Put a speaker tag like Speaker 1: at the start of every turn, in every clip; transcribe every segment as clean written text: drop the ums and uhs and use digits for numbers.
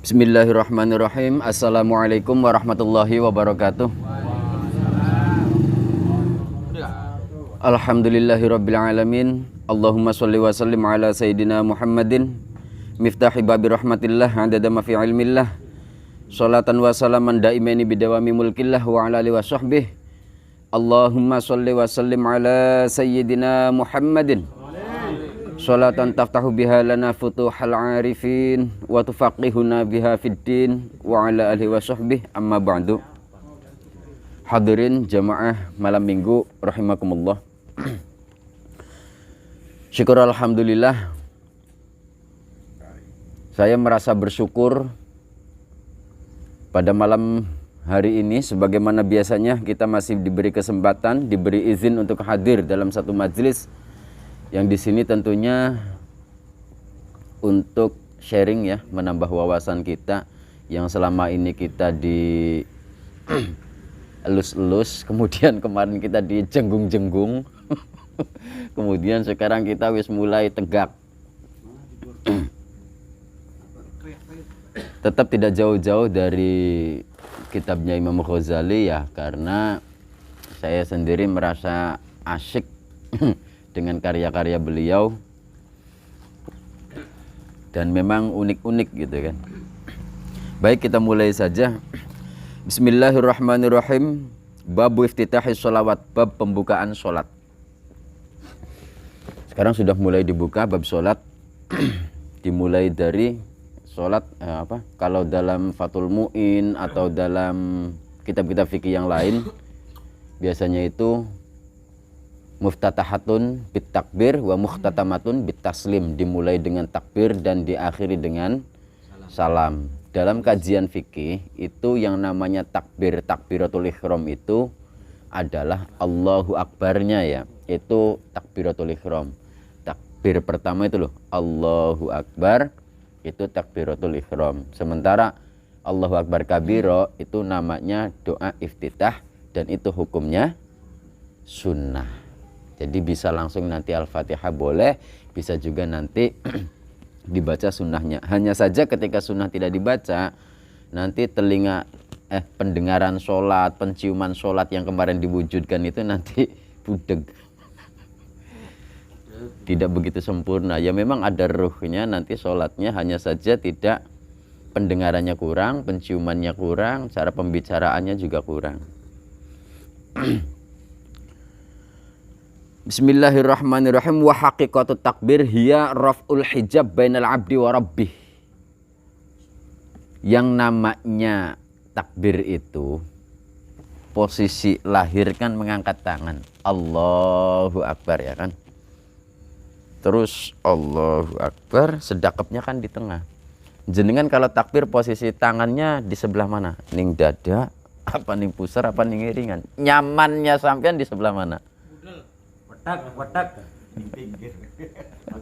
Speaker 1: Bismillahirrahmanirrahim. Assalamualaikum warahmatullahi wabarakatuh. Alhamdulillahirabbil alamin. Allahumma shalli wa sallim ala sayyidina Muhammadin miftahi babi rahmatillah adada ma fi ilmillah. Sholatan wa salaman daimaini bidawami mulkillah wa ala alihi wa sahbihi. Allahumma shalli wa sallim ala sayyidina Muhammadin sholatan taftahu biha lana futuhal arifin wa tufaqihuna biha fid din wa ala alihi wa sahbihi, amma ba'du. Hadirin jamaah malam minggu rahimakumullah. Syukur alhamdulillah, saya merasa bersyukur pada malam hari ini, sebagaimana biasanya kita masih diberi kesempatan, diberi izin untuk hadir dalam satu majelis yang di sini tentunya untuk sharing ya, menambah wawasan kita yang selama ini kita di elus-elus, kemudian kemarin kita di jenggung-jenggung, kemudian sekarang kita wis mulai tegak. Tetap tidak jauh-jauh dari kitabnya Imam Ghazali ya, karena saya sendiri merasa asyik dengan karya-karya beliau dan memang unik-unik gitu kan. Baik, kita mulai saja. Bismillahirrahmanirrahim. Bab iftitahis sholawat, bab pembukaan sholat. Sekarang sudah mulai dibuka bab sholat. Dimulai dari sholat kalau dalam Fathul Mu'in atau dalam kitab-kitab fikih yang lain biasanya itu muftatahatun bit takbir wa muhtatamatun bit taslim, dimulai dengan takbir dan diakhiri dengan salam. Dalam kajian fikih itu yang namanya takbir, takbiratul ihram itu adalah Allahu Akbarnya ya, itu takbiratul ihram. Takbir pertama itu loh, Allahu Akbar, itu takbiratul ihram. Sementara Allahu Akbar kabiro itu namanya doa iftitah dan itu hukumnya sunnah. Jadi bisa langsung nanti Al-Fatihah boleh, bisa juga nanti dibaca sunnahnya. Hanya saja ketika sunnah tidak dibaca, nanti pendengaran sholat, penciuman sholat yang kemarin diwujudkan itu nanti budeg. Tidak begitu sempurna. Ya memang ada ruhnya nanti sholatnya, hanya saja tidak, pendengarannya kurang, penciumannya kurang, cara pembicaraannya juga kurang. Bismillahirrahmanirrahim. Wa haqiqatut takbir hiya raf'ul hijab bainal abdi wa rabbih. Yang namanya takbir itu posisi lahir kan mengangkat tangan, Allahu Akbar ya kan. Terus Allahu Akbar, sedakapnya kan di tengah. Jenengan kalau takbir posisi tangannya di sebelah mana? Ning dada, apa ning pusar, apa ning iringan? Nyamannya sampean di sebelah mana? Watak pinggir.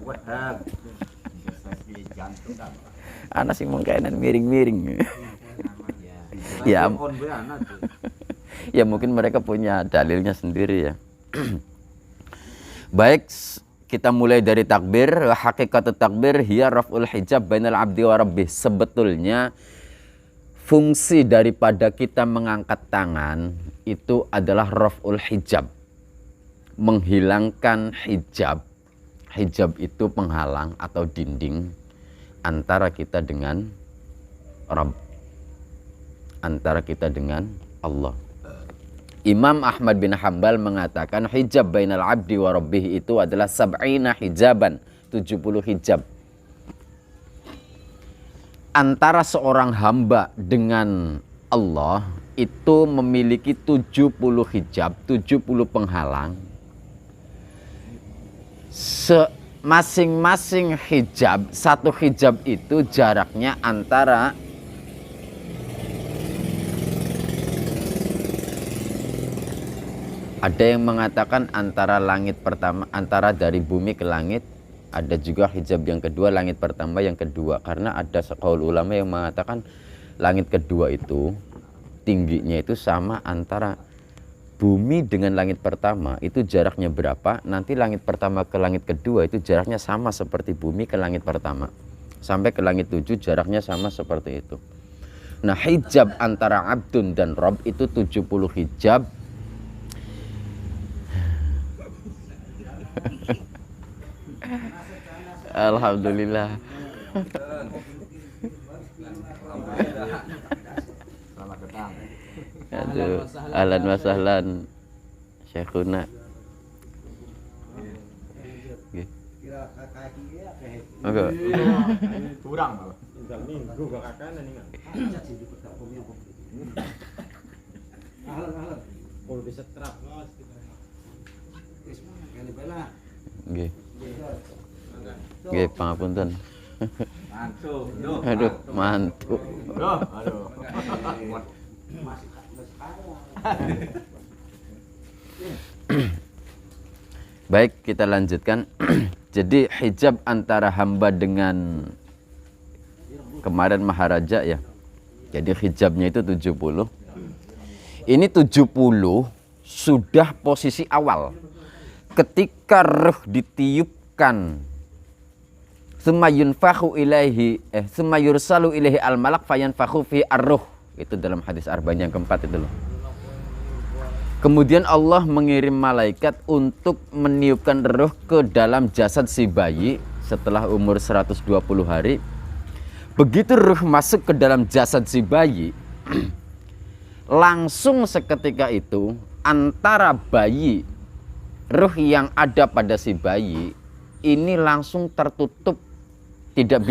Speaker 1: Watak. Anak sih mungkinan miring-miring. Ya. Ya mungkin mereka punya dalilnya sendiri ya. Baik, kita mulai dari takbir. Hakikat takbir hiya raf'ul hijab bainal abdi wa rabbih. Sebetulnya fungsi daripada kita mengangkat tangan itu adalah raf'ul hijab, menghilangkan hijab. Hijab itu penghalang atau dinding antara kita dengan Rabb, antara kita dengan Allah. Imam Ahmad bin Hambal mengatakan hijab bainal abdi wa rabbih itu adalah sab'ina hijaban, 70 hijab. Antara seorang hamba dengan Allah itu memiliki 70 hijab, 70 penghalang. Masing-masing hijab, satu hijab itu jaraknya antara ada yang mengatakan antara langit pertama, antara dari bumi ke langit. Ada juga hijab yang kedua, langit pertama yang kedua. Karena ada sekaul ulama yang mengatakan langit kedua itu tingginya itu sama antara bumi dengan langit pertama itu jaraknya berapa, nanti langit pertama ke langit kedua itu jaraknya sama seperti bumi ke langit pertama. sampai ke langit 7 jaraknya sama seperti itu. Nah, hijab antara abdun dan rob itu 70 hijab. Alhamdulillah.
Speaker 2: Selamat datang.
Speaker 1: Aduh, ahlan wa sahlan Syekhuna. Nggih. Monggo.
Speaker 2: Kurang malah.
Speaker 3: Minggu gak kakanan nih. Kalau bisa terap.
Speaker 1: Nggih. Nggih, pangapunten.
Speaker 2: Mantu.
Speaker 1: Aduh, mantu.
Speaker 2: Aduh.
Speaker 1: Baik, kita lanjutkan. Jadi hijab antara hamba dengan kemarin Maharaja ya. Jadi hijabnya itu 70. Ini 70 sudah posisi awal. Ketika ruh ditiupkan, semayunfahu ilaihi semayursalu ilaihi al-malak fayanfahu fi ar-ruh. Itu dalam hadis arba'in yang keempat itu loh. Kemudian Allah mengirim malaikat untuk meniupkan ruh ke dalam jasad si bayi setelah umur 120 hari. Begitu ruh masuk ke dalam jasad si bayi, langsung seketika itu antara bayi, ruh yang ada pada si bayi ini langsung tertutup, tidak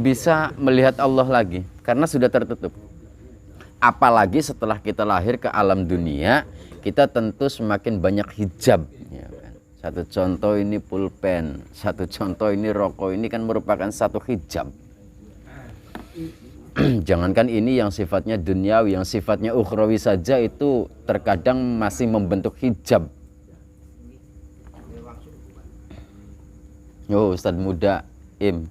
Speaker 1: bisa melihat Allah lagi karena sudah tertutup. Apalagi setelah kita lahir ke alam dunia, kita tentu semakin banyak hijab ya kan? Satu contoh ini pulpen, satu contoh ini rokok, ini kan merupakan satu hijab. Jangankan ini yang sifatnya duniawi, yang sifatnya ukhrawi saja itu terkadang masih membentuk hijab. Oh, Ustadz muda Im.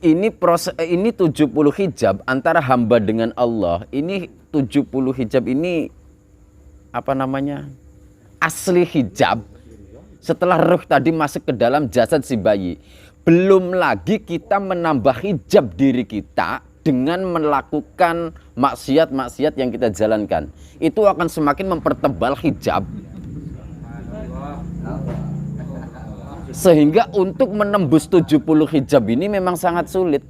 Speaker 1: Ini 70 hijab antara hamba dengan Allah. Ini 70 hijab ini apa namanya? Asli hijab. Setelah ruh tadi masuk ke dalam jasad si bayi. Belum lagi kita menambah hijab diri kita dengan melakukan maksiat-maksiat yang kita jalankan. Itu akan semakin mempertebal hijab. Sehingga untuk menembus 70 hijab ini memang sangat sulit.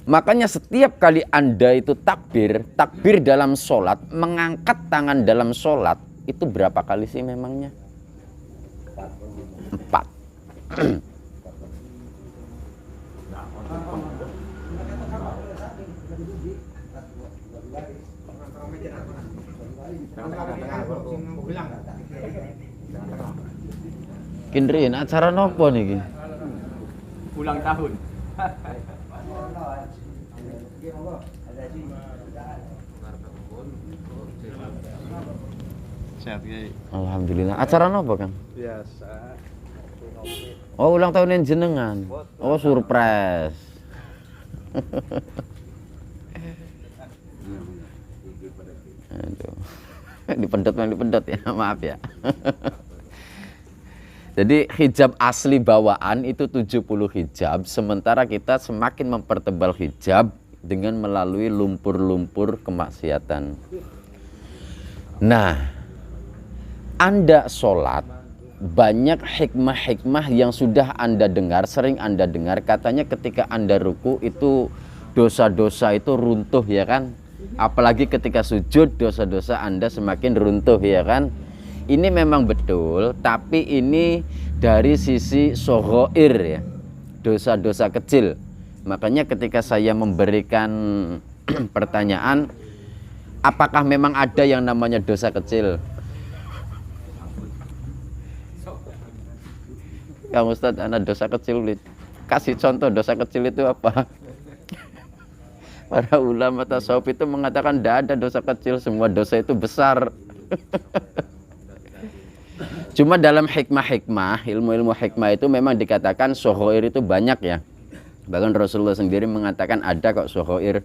Speaker 1: Makanya setiap kali Anda itu takbir dalam sholat, mengangkat tangan dalam sholat, itu berapa kali sih memangnya? 4. Kindrin, acara nopo niki?
Speaker 2: Ulang tahun. Sehat, Kiai.
Speaker 1: Alhamdulillah. Acara nopo, Kang?
Speaker 3: Biasa.
Speaker 1: Oh, ulang tahun jenengan. Oh, surprise. Aduh. Dipedot ya, maaf ya. Jadi hijab asli bawaan itu 70 hijab, sementara kita semakin mempertebal hijab dengan melalui lumpur-lumpur kemaksiatan. Nah, Anda sholat, banyak hikmah-hikmah yang sudah Anda dengar, sering Anda dengar, katanya ketika Anda ruku itu dosa-dosa itu runtuh ya kan? Apalagi ketika sujud dosa-dosa Anda semakin runtuh ya kan? Ini memang betul, tapi ini dari sisi soghoir ya, dosa-dosa kecil. Makanya ketika saya memberikan pertanyaan, apakah memang ada yang namanya dosa kecil? Kang Ustadz, anak dosa kecil, kasih contoh dosa kecil itu apa? Para ulama tasawuf itu mengatakan tidak ada dosa kecil, semua dosa itu besar. Cuma dalam hikmah-hikmah, ilmu-ilmu hikmah itu memang dikatakan soghoir itu banyak ya. Bahkan Rasulullah sendiri mengatakan ada kok soghoir.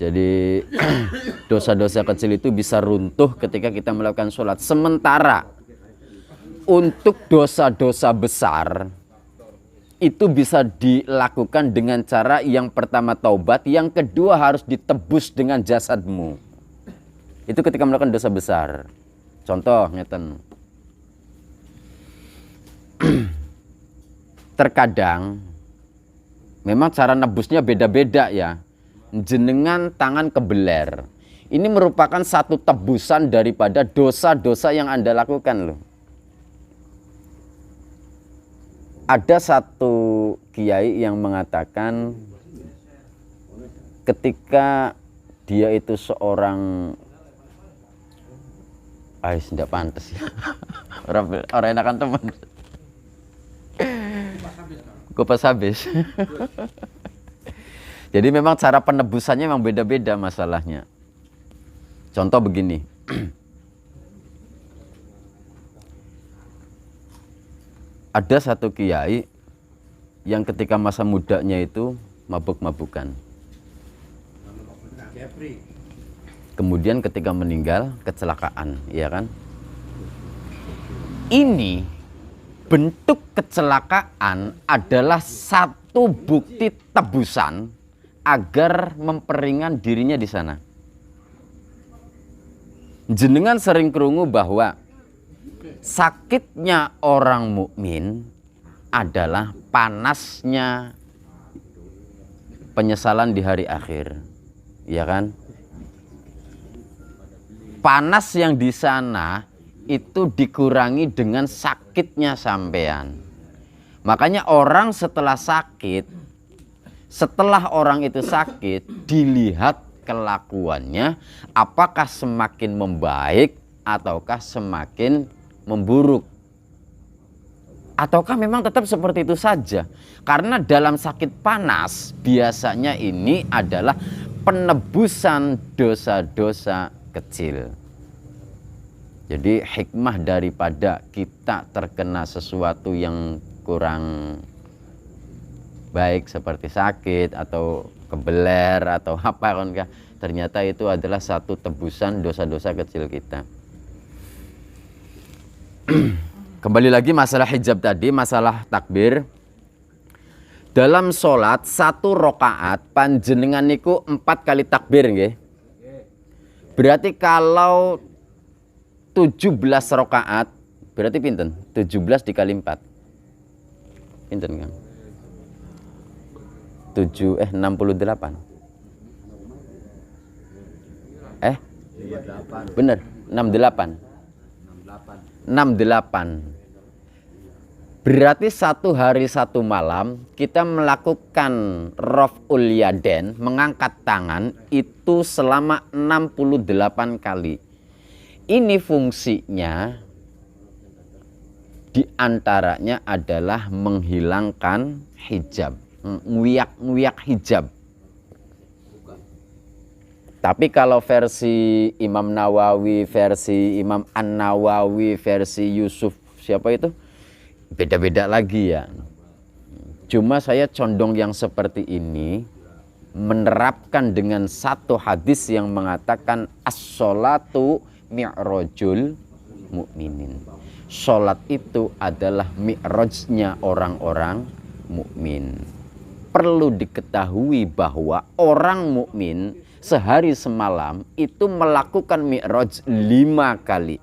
Speaker 1: Jadi dosa-dosa kecil itu bisa runtuh ketika kita melakukan sholat. Sementara untuk dosa-dosa besar itu bisa dilakukan dengan cara yang pertama taubat, yang kedua harus ditebus dengan jasadmu. Itu ketika melakukan dosa besar. Contoh ngeten. Terkadang memang cara nebusnya beda-beda ya. Jenengan tangan kebeler. Ini merupakan satu tebusan daripada dosa-dosa yang Anda lakukan loh. Ada satu kiai yang mengatakan ketika dia itu seorang tidak pantas ya. orang enakan teman. Kupas habis. Jadi memang cara penebusannya memang beda-beda masalahnya. Contoh begini. Ada satu kiai yang ketika masa mudanya itu mabuk-mabukan. Kemudian ketika meninggal kecelakaan, ya kan? Ini bentuk kecelakaan adalah satu bukti tebusan agar memperingan dirinya di sana. Jenengan sering krungu bahwa sakitnya orang mukmin adalah panasnya penyesalan di hari akhir, ya kan? Panas yang di sana itu dikurangi dengan sakitnya sampean. Makanya orang setelah sakit, setelah orang itu sakit, dilihat kelakuannya apakah semakin membaik ataukah semakin memburuk, ataukah memang tetap seperti itu saja. Karena dalam sakit panas biasanya ini adalah penebusan dosa-dosa kecil. Jadi hikmah daripada kita terkena sesuatu yang kurang baik seperti sakit atau kebeler atau apa kan, ternyata itu adalah satu tebusan dosa-dosa kecil kita. Kembali lagi masalah hijab tadi, masalah takbir. Dalam sholat 1 rakaat panjenengan niku 4 kali takbir nggih. Berarti kalau 17 rakaat berarti pinten? 17 dikali 4. Pinten Kang? 68.
Speaker 2: 68.
Speaker 1: Bener, 68. 68. Berarti 1 hari 1 malam kita melakukan raf'ul yaden, mengangkat tangan itu selama 68 kali. Ini fungsinya diantaranya adalah menghilangkan hijab, nguyak hijab. Tapi kalau versi Imam Nawawi, versi Imam An-Nawawi, versi Yusuf siapa itu? Beda-beda lagi ya. Cuma saya condong yang seperti ini, menerapkan dengan satu hadis yang mengatakan as-sholatu mi'rajul mukminin. Sholat itu adalah mi'rajnya orang-orang mukmin. Perlu diketahui bahwa orang mukmin sehari semalam itu melakukan mi'raj 5 kali.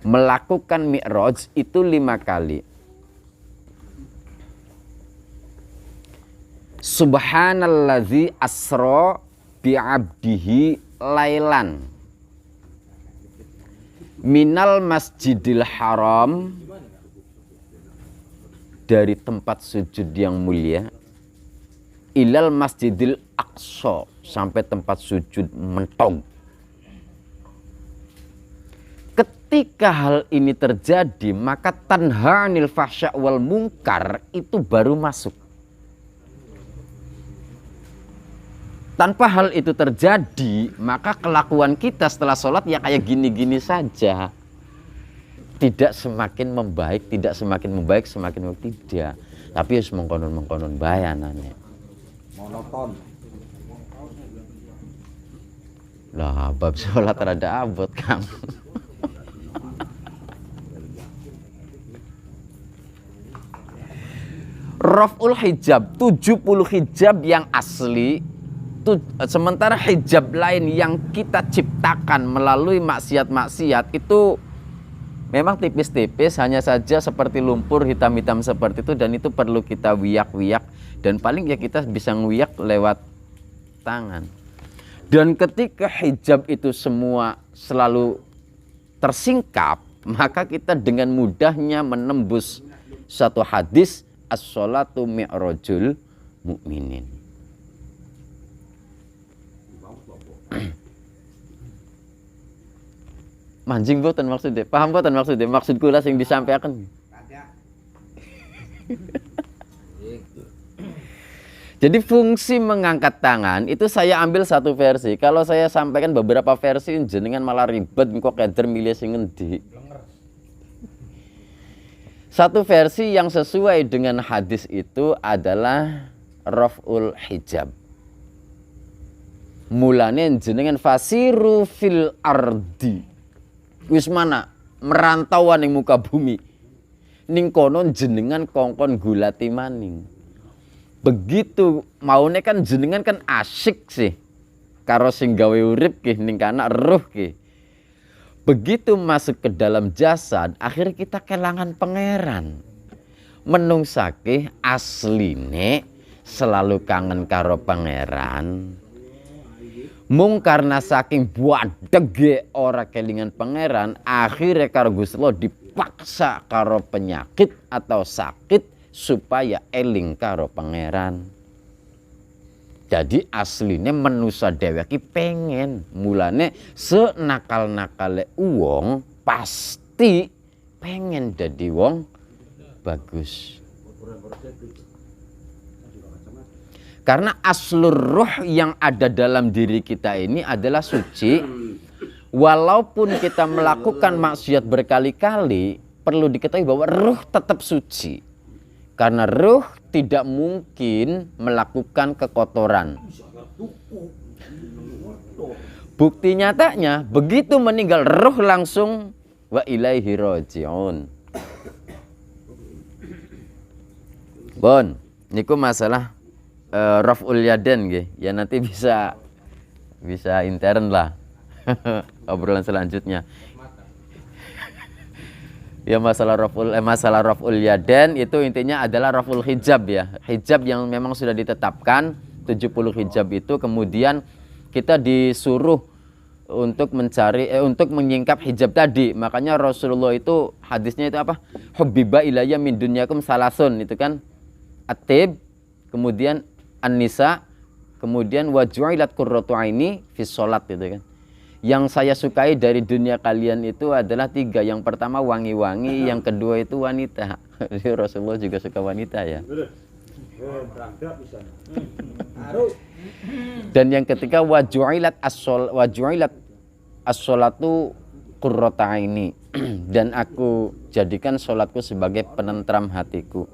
Speaker 1: Melakukan mi'raj itu 5 kali. Subhanallazi asra bi'abdihi lailan minal masjidil haram, dari tempat sujud yang mulia, ilal masjidil aqsa, sampai tempat sujud mentong. Ketika hal ini terjadi, maka tanha 'anil fahsya' wal munkar itu baru masuk. Tanpa hal itu terjadi, maka kelakuan kita setelah sholat ya kayak gini-gini saja. Tidak semakin membaik, tidak semakin membaik, semakin tidak. Tapi harus mengkonon-mengkonon bayanannya.
Speaker 3: monoton.
Speaker 1: Lah, bab sholat rada abot, Kang. Raf'ul hijab, 70 hijab yang asli, sementara hijab lain yang kita ciptakan melalui maksiat-maksiat itu memang tipis-tipis, hanya saja seperti lumpur hitam-hitam seperti itu, dan itu perlu kita wiyak-wiyak, dan paling ya kita bisa ngewiyak lewat tangan. Dan ketika hijab itu semua selalu tersingkap, maka kita dengan mudahnya menembus satu hadis, as-sholatu mi'rajul mu'minin. Manjing boten maksudnya, paham boten maksudnya, maksud kula sing disampaikan. Jadi fungsi mengangkat tangan itu saya ambil satu versi. Kalau saya sampaikan beberapa versi jenengan malah ribet kok keder milih sing ngendi. Satu versi yang sesuai dengan hadis itu adalah raf'ul hijab. Mulane jenengan fasiru fil ardi. Wis mana merantauan ning muka bumi. Ning kono jenengan kongkon gulati maning. Begitu maune kan jenengan kan asyik sih karo sing gawe urip ki ning kana ruh ki. Begitu masuk ke dalam jasad, akhirnya kita kelangan pangeran. Menungsake asline selalu kangen karo pangeran. Mung karena saking buadege ora kelingan pangeran, akhirnya karo Gusti Allah dipaksa karo penyakit atau sakit supaya eling karo pangeran. Jadi aslinya manusia dhewe ki pengen, mulane senakal-nakale wong pasti pengen dadi wong bagus. Karena aslur ruh yang ada dalam diri kita ini adalah suci. Walaupun kita melakukan maksiat berkali-kali, perlu diketahui bahwa ruh tetap suci. Karena ruh tidak mungkin melakukan kekotoran. Bukti nyatanya, begitu meninggal ruh langsung wa ilaihi raji'un. Bon, niku masalah raf'ul yaden nggih. Ya nanti bisa intern lah. Obrolan selanjutnya. Ya masalah raf'ul yaden itu intinya adalah raf'ul hijab ya. Hijab yang memang sudah ditetapkan 70 hijab itu, kemudian kita disuruh untuk untuk menyingkap hijab tadi. Makanya Rasulullah itu hadisnya itu apa? Hubbiba ilayya min dunyakum salasun, itu kan at-tib, kemudian an-nisa, kemudian wa ju'ilat qurratu aini fi shalat, itu kan. Yang saya sukai dari dunia kalian itu adalah 3. Yang pertama wangi-wangi, yang kedua itu wanita. Jadi Rasulullah juga suka wanita ya. Dan yang ketiga waju'ilat as-sholatu qurrata aini. Dan aku jadikan sholatku sebagai penentram hatiku.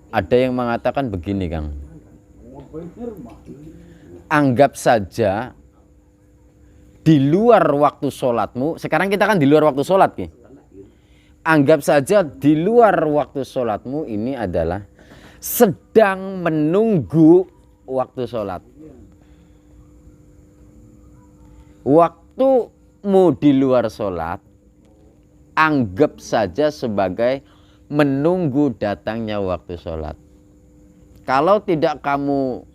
Speaker 1: Ada yang mengatakan begini, Kang. Anggap saja di luar waktu sholatmu, sekarang kita kan di luar waktu sholat nih. Anggap saja di luar waktu sholatmu ini adalah sedang menunggu waktu sholat. Waktumu di luar sholat, anggap saja sebagai menunggu datangnya waktu sholat. Kalau tidak kamu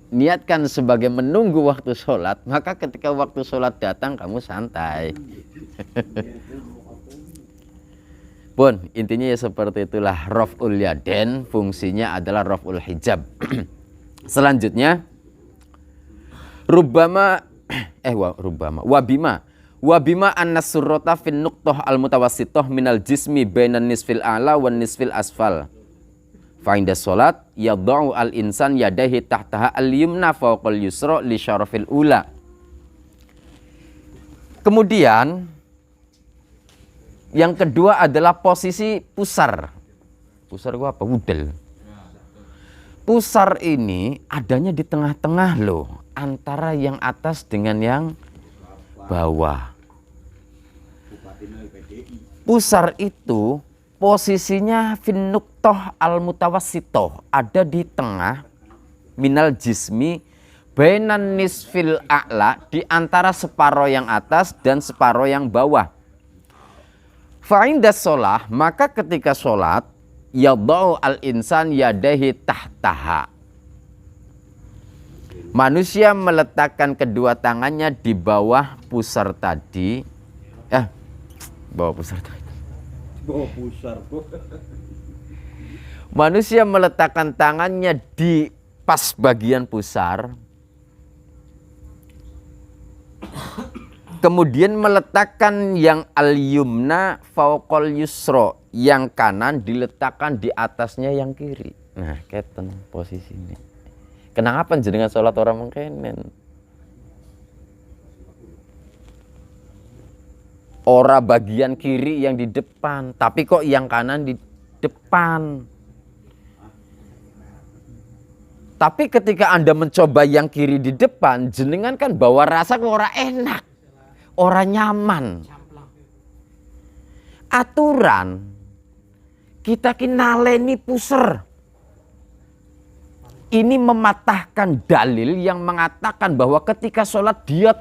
Speaker 1: niatkan sebagai menunggu waktu sholat, maka ketika waktu sholat datang kamu santai. Pun intinya ya seperti itulah raf'ul yaden, fungsinya adalah raf'ul hijab. Selanjutnya wabima annas surrata fin nuqtah al mutawassithah minal jismi bainan nisfil a'la wan nisfil asfal. Fa'inda sholat yadau al insan yadahi tahtaha al yumna fawqal yusra li syarafil ula. Kemudian yang kedua adalah posisi pusar. Pusar gua apa? Wudel. Pusar ini adanya di tengah-tengah loh, antara yang atas dengan yang bawah. Pusar itu posisinya fin nuqtah al mutawassithah, ada di tengah, minal jismi bainan nisfil a'la, di antara separuh yang atas dan separuh yang bawah. Fa'indas sholah, maka ketika sholat, yadau al-insan yadahi tahtaha. Manusia meletakkan kedua tangannya di bawah pusar tadi. Bawah pusar tadi.
Speaker 3: Bawa pusar.
Speaker 1: Manusia meletakkan tangannya di pas bagian pusar. Kemudian meletakkan yang al-yumna fauqal yusra, yang kanan diletakkan di atasnya yang kiri. Nah, keten posisi ini. Kenapa jenengan sholat orang mengkenen? Ora bagian kiri yang di depan, tapi kok yang kanan di depan. Tapi ketika Anda mencoba yang kiri di depan, jenengan kan bawa rasa kok ora enak, ora nyaman. Aturan kita kinaleni puser. Ini mematahkan dalil yang mengatakan bahwa ketika sholat dia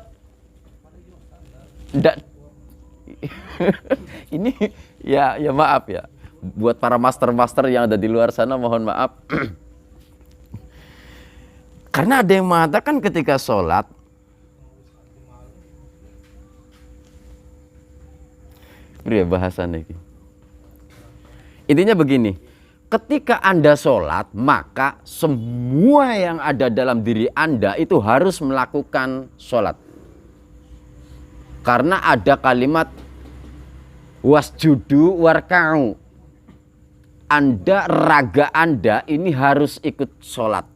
Speaker 1: tidak. Ini ya maaf ya, buat para master-master yang ada di luar sana mohon maaf. Karena ada yang mengatakan ketika sholat beri bahasan lagi. Intinya begini, ketika Anda sholat, maka semua yang ada dalam diri Anda itu harus melakukan sholat. Karena ada kalimat wasjudu warka'u. Anda, raga Anda ini harus ikut sholat.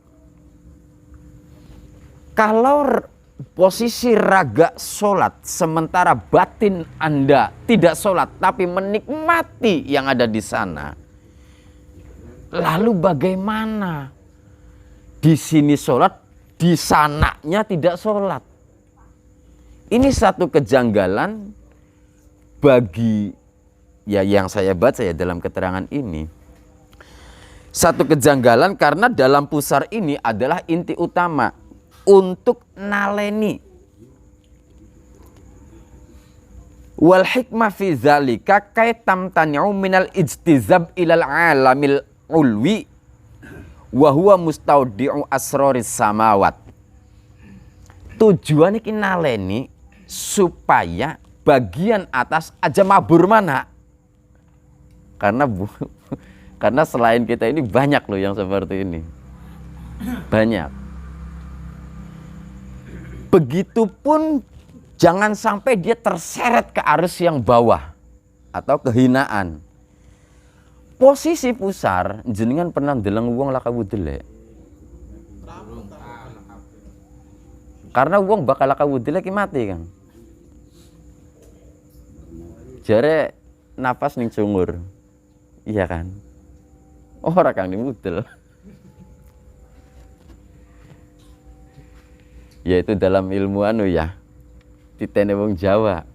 Speaker 1: Kalau posisi raga sholat, sementara batin Anda tidak sholat, tapi menikmati yang ada di sana. Lalu bagaimana? Di sini sholat, di sananya tidak sholat. Ini satu kejanggalan bagi ya yang saya baca ya dalam keterangan ini. Satu kejanggalan karena dalam pusar ini adalah inti utama untuk naleni. Wal hikmah fi zalika kaitam tani'u minal ijtizab ilal alamil ulwi wa huwa mustaudi'u asroris samawat. Tujuan iki naleni supaya bagian atas aja mabur mana. Karena selain kita ini banyak loh yang seperti ini. Banyak. Begitupun jangan sampai dia terseret ke arus yang bawah atau kehinaan. Posisi pusar, jenengan pernah ndeleng wong lakawu delek. Karena wong bakal lakawu delek mati kan. Jare napas ning sungur. Iya kan? Ora kang dimudel. Yaitu dalam ilmu ya. Titene wong Jawa.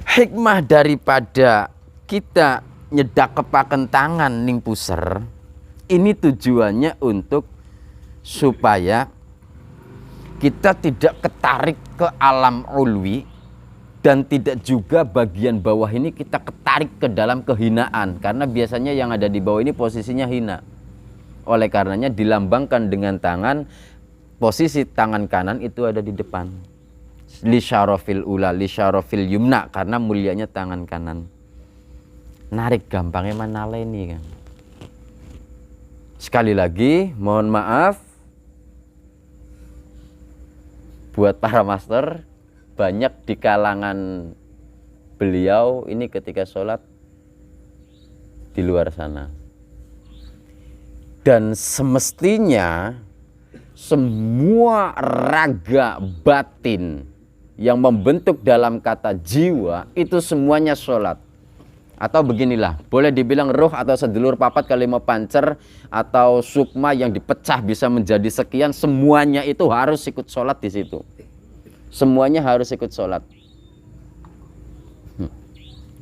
Speaker 1: Hikmah daripada kita nyedak kepaken tangan ning puser, ini tujuannya untuk supaya kita tidak ketarik ke alam ulwi dan tidak juga bagian bawah ini kita ketarik ke dalam kehinaan, karena biasanya yang ada di bawah ini posisinya hina. Oleh karenanya dilambangkan dengan tangan, posisi tangan kanan itu ada di depan. Li syarafil ula, li syarafil yumna, karena mulianya tangan kanan. Narik gampangnya manaleni kan. Sekali lagi mohon maaf buat para master, banyak di kalangan beliau ini ketika sholat di luar sana. Dan semestinya semua raga batin yang membentuk dalam kata jiwa itu semuanya sholat. Atau beginilah, boleh dibilang ruh atau sedulur papat kali mau pancer atau sukma yang dipecah bisa menjadi sekian, semuanya itu harus ikut sholat di situ. Semuanya harus ikut sholat.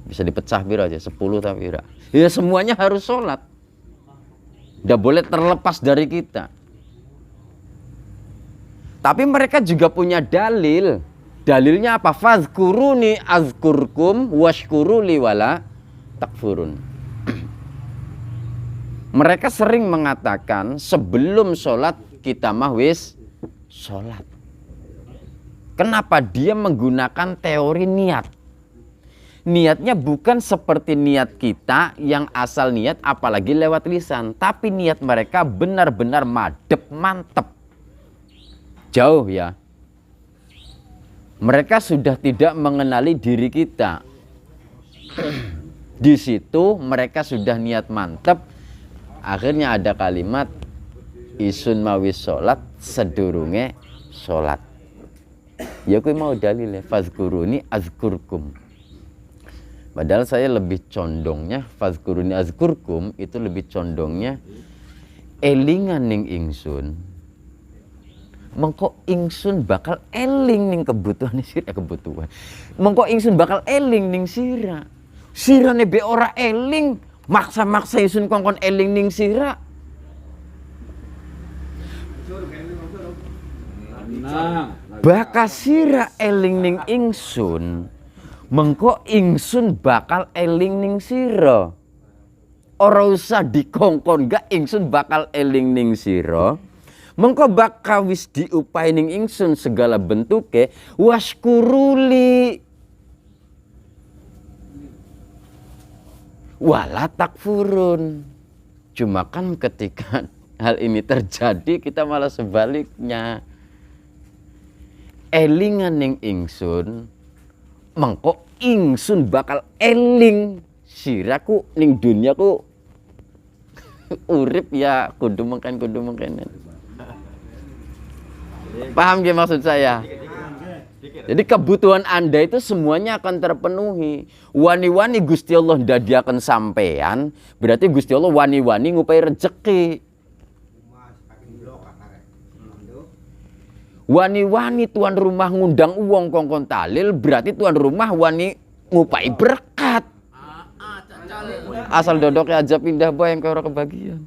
Speaker 1: Bisa dipecah biro aja 10 tapi biro. Ya semuanya harus sholat. Tidak boleh terlepas dari kita. Tapi mereka juga punya dalil. Dalilnya apa? Fazkuruni azkurkum washkuruli wala takfurun. Mereka sering mengatakan sebelum sholat kita mah wis sholat. Kenapa? Dia menggunakan teori niat. Niatnya bukan seperti niat kita yang asal niat apalagi lewat lisan. Tapi niat mereka benar-benar madep, mantep. Jauh ya. Mereka sudah tidak mengenali diri kita. Di situ mereka sudah niat mantep. Akhirnya ada kalimat isun mawis sholat sedurunge sholat. Ya aku mau dalilnya fazkuruni azkurkum. Padahal saya lebih condongnya fazkuruni azkurkum itu lebih condongnya elingan ning ingsun. Mengko ingsun bakal eling ning kebutuhan sira kebutuhan. Mengko ingsun bakal eling ning sira. Sirane be ora eling, maksa-maksa ingsun kongkon eling ning sira. Bakal sira eling ning ingsun. Mengko ingsun bakal eling ning sira. Ora usah dikongkon gak ingsun bakal eling ning sira. Mengko bakal wis diupahi ning ingsun segala bentuke waskuruli wala takfurun. Cuma kan ketika hal ini terjadi kita malah sebaliknya. Elingan ning ingsun mengko ingsun bakal eling siraku ning duniaku urip ya kudu mengken. Paham gak maksud saya? Jadi kebutuhan Anda itu semuanya akan terpenuhi. Wani-wani Gusti Allah ndadiaken sampean, berarti Gusti Allah wani-wani ngupai rezeki. Wani-wani tuan rumah ngundang uang kongkon talil, berarti tuan rumah wani ngupai berkat. Asal dodoknya aja pindah bae yang ke orang kebagian.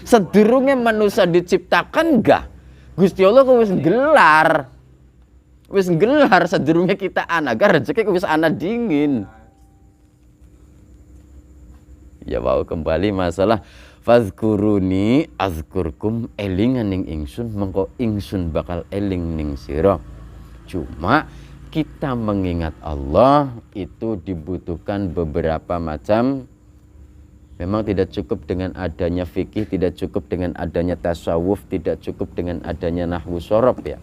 Speaker 1: Sedurunge manusia diciptakan enggak? Gusti Allah kok wis gelar sedurunge kita anak rezeki kok wis ana dingin. Ya wau kembali masalah fazkuruni azkurkum elingan ning ingsun mengko ingsun bakal eling ning sira. Cuma kita mengingat Allah itu dibutuhkan beberapa macam. Memang tidak cukup dengan adanya fikih, tidak cukup dengan adanya tasawuf, tidak cukup dengan adanya nahwu sorof ya.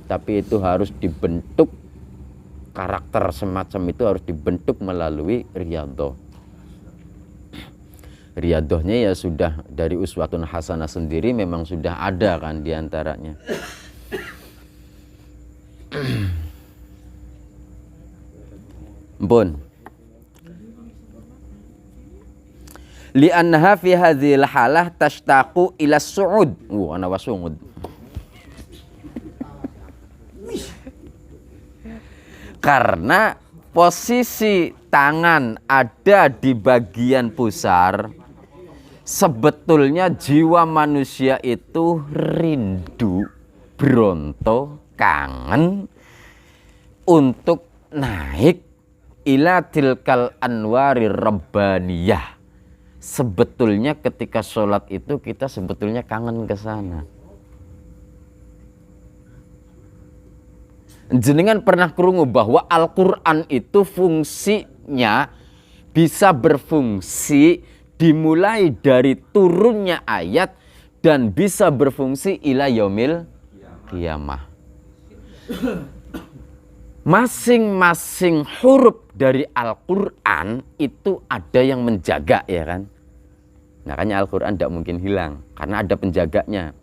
Speaker 1: Tapi itu harus dibentuk, karakter semacam itu harus dibentuk melalui riyadhah. Riyadhahnya ya sudah dari uswatun hasanah sendiri memang sudah ada kan diantaranya. Bun. Li'annaha fi hadhil halah tashtaqu ila su'ud. Ana wasungud. Karena posisi tangan ada di bagian pusar, sebetulnya jiwa manusia itu rindu, bronto, kangen untuk naik ila tilkal anwari rabbaniyah. Sebetulnya ketika sholat itu kita sebetulnya kangen ke sana. Jenengan pernah krungu bahwa Al-Quran itu fungsinya bisa berfungsi dimulai dari turunnya ayat dan bisa berfungsi ila yaumil qiyamah. Masing-masing huruf dari Al-Quran itu ada yang menjaga ya kan. Makanya Al-Quran tidak mungkin hilang karena ada penjaganya.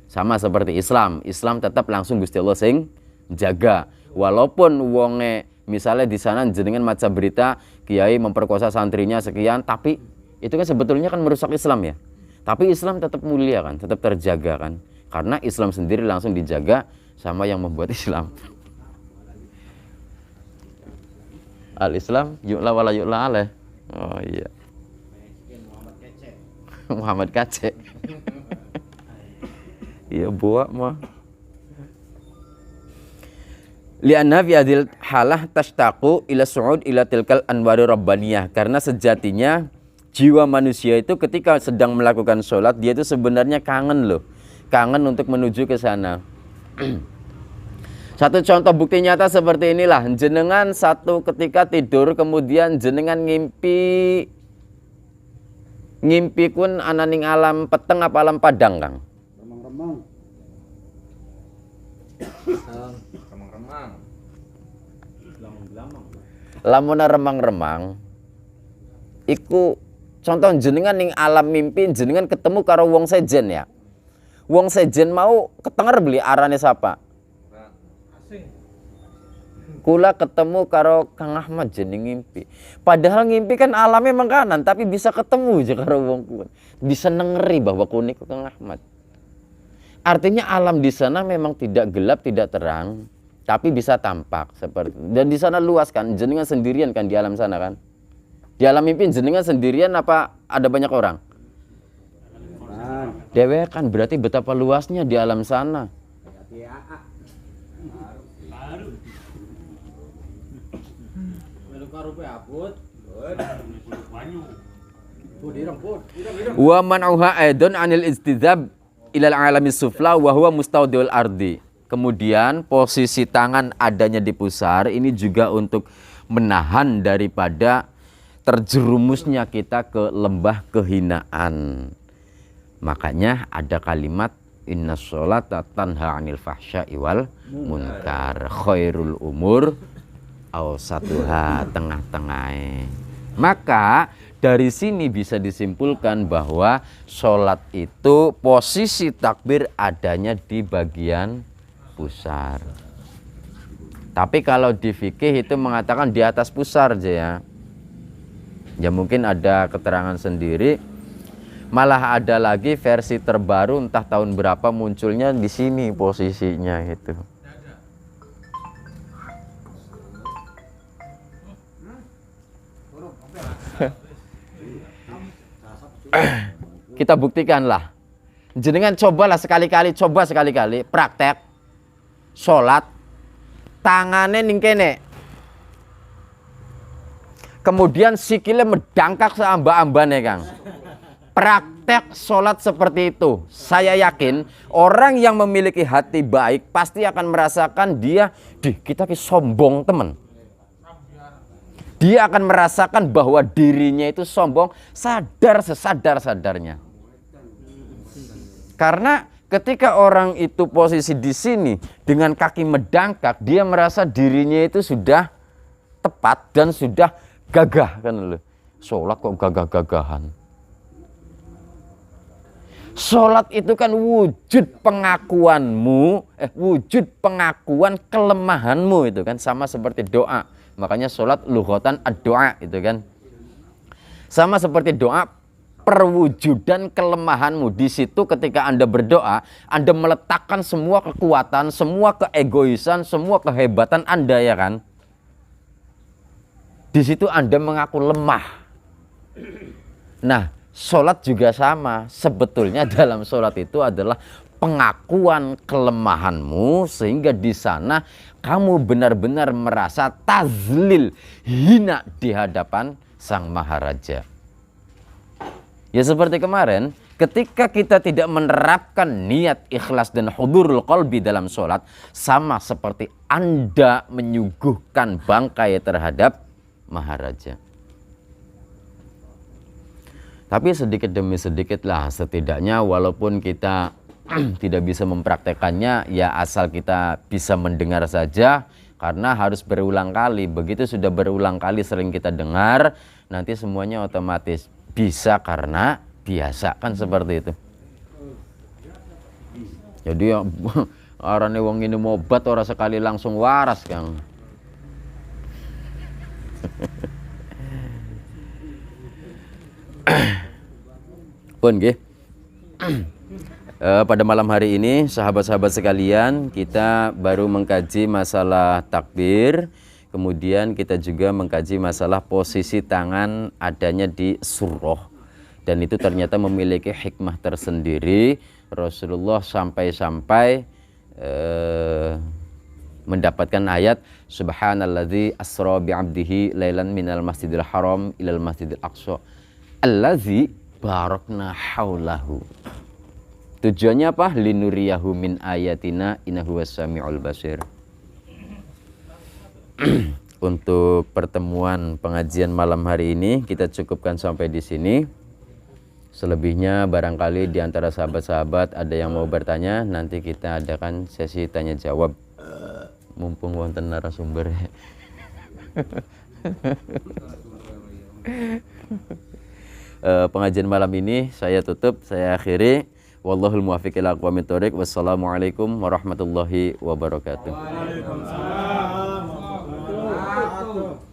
Speaker 1: Sama seperti Islam. Islam tetap langsung Gusti Allah sing jaga. Walaupun wonge misalnya di sana jenengan maca berita kiai memperkosa santrinya sekian, tapi itu kan sebetulnya kan merusak Islam ya. Tapi Islam tetap mulia kan, tetap terjaga kan. Karena Islam sendiri langsung dijaga sama yang membuat Islam. Al-Islam yu'la wala yu'la alaih. Oh iya. Muhammad Kacek. Iya buat mah. Lianna fi hadhil halah tashtaqu ila su'ud ila tilkal anwari rabbaniyah. Karena sejatinya jiwa manusia itu ketika sedang melakukan sholat, dia itu sebenarnya kangen loh. Kangen untuk menuju ke sana. Satu contoh bukti nyata seperti inilah. Jenengan satu ketika tidur kemudian jenengan ngimpi pun ananing alam peteng apa alam padang, Kang?
Speaker 3: Remang-remang.
Speaker 2: Remang-remang.
Speaker 1: Lamuna remang-remang. Iku contoh jenengan ning alam mimpi jenengan ketemu karo wong sejen ya. Wong sejen mau ketenger beli arane sapa? Kula ketemu karo Kang Ahmad jeneng ngimpi. Padahal ngimpi kan alamnya mengkanan, tapi bisa ketemu aja karo wong kuwi. Bisa nengeri bahwa kuni ku Kang Ahmad. Artinya alam di sana memang tidak gelap, tidak terang, tapi bisa tampak seperti. Dan di sana luas kan, jenengan sendirian kan di alam sana kan. Di alam mimpi jenengan sendirian apa ada banyak orang? Dewe kan berarti betapa luasnya di alam sana. Wa man'uha aidon anil istizab ilal alamis sufla wa huwa mustaudiul ardi. Kemudian posisi tangan adanya di pusar ini juga untuk menahan daripada terjerumusnya kita ke lembah kehinaan. Makanya ada kalimat innas sholata tanha 'anil fahsya'i wal munkar khairul umur awsatuha tengah-tengah. Maka dari sini bisa disimpulkan bahwa sholat itu posisi takbir adanya di bagian pusar. Tapi kalau di fikih itu mengatakan di atas pusar aja ya. Ya mungkin ada keterangan sendiri. Malah ada lagi versi terbaru entah tahun berapa munculnya di sini posisinya itu. Kita buktikanlah. Jenengan coba sekali-kali praktek sholat tangannya ning kene. Kemudian sikilnya mendangkak seamba-ambane, Kang. Praktek sholat seperti itu, saya yakin orang yang memiliki hati baik pasti akan merasakan dia, kita sombong teman. Dia akan merasakan bahwa dirinya itu sombong, sadar sesadar-sadarnya. Karena ketika orang itu posisi di sini dengan kaki mendangkak, dia merasa dirinya itu sudah tepat dan sudah gagah kan loh. Sholat kok gagah-gagahan. Sholat itu kan wujud pengakuanmu, wujud pengakuan kelemahanmu itu kan, sama seperti doa. Makanya sholat lughatan ad-doa itu kan. Sama seperti doa, perwujudan kelemahanmu. Di situ ketika Anda berdoa, Anda meletakkan semua kekuatan, semua keegoisan, semua kehebatan Anda ya kan. Di situ Anda mengaku lemah. Nah, sholat juga sama. Sebetulnya dalam sholat itu adalah pengakuan kelemahanmu sehingga di sana kamu benar-benar merasa tazlil, hina di hadapan Sang Maharaja. Ya seperti kemarin, ketika kita tidak menerapkan niat ikhlas dan hudurul qalbi dalam sholat, sama seperti Anda menyuguhkan bangkai terhadap Maharaja. Tapi sedikit demi sedikit lah, setidaknya walaupun kita tidak bisa mempraktekannya, ya asal kita bisa mendengar saja, karena harus berulang kali. Begitu sudah berulang kali sering kita dengar, nanti semuanya otomatis bisa karena biasa kan seperti itu. Jadi ya arane wong ini obat ora sekali langsung waras, Kang. Pun nggih. Pada malam hari ini sahabat-sahabat sekalian, kita baru mengkaji masalah takbir, kemudian kita juga mengkaji masalah posisi tangan adanya di surah, dan itu ternyata memiliki hikmah tersendiri. Rasulullah sampai-sampai mendapatkan ayat subhanalladzi asra bi'abdihi lailan minal masjidil haram ilal masjidil aqsa allazi barakna haulahu. Tujuannya apa? Linuriyahu min ayatina innahu was-sami'ul basir. Untuk pertemuan pengajian malam hari ini kita cukupkan sampai di sini. Selebihnya barangkali di antara sahabat-sahabat ada yang mau bertanya, nanti kita adakan sesi tanya jawab. Mumpung wonten narasumber. Pengajian malam ini saya tutup, saya akhiri. Wallahul muwaffiq ila aqwamit thoriq. Wassalamualaikum warahmatullahi wabarakatuh.
Speaker 3: Waalaikumsalam warahmatullahi wabarakatuh.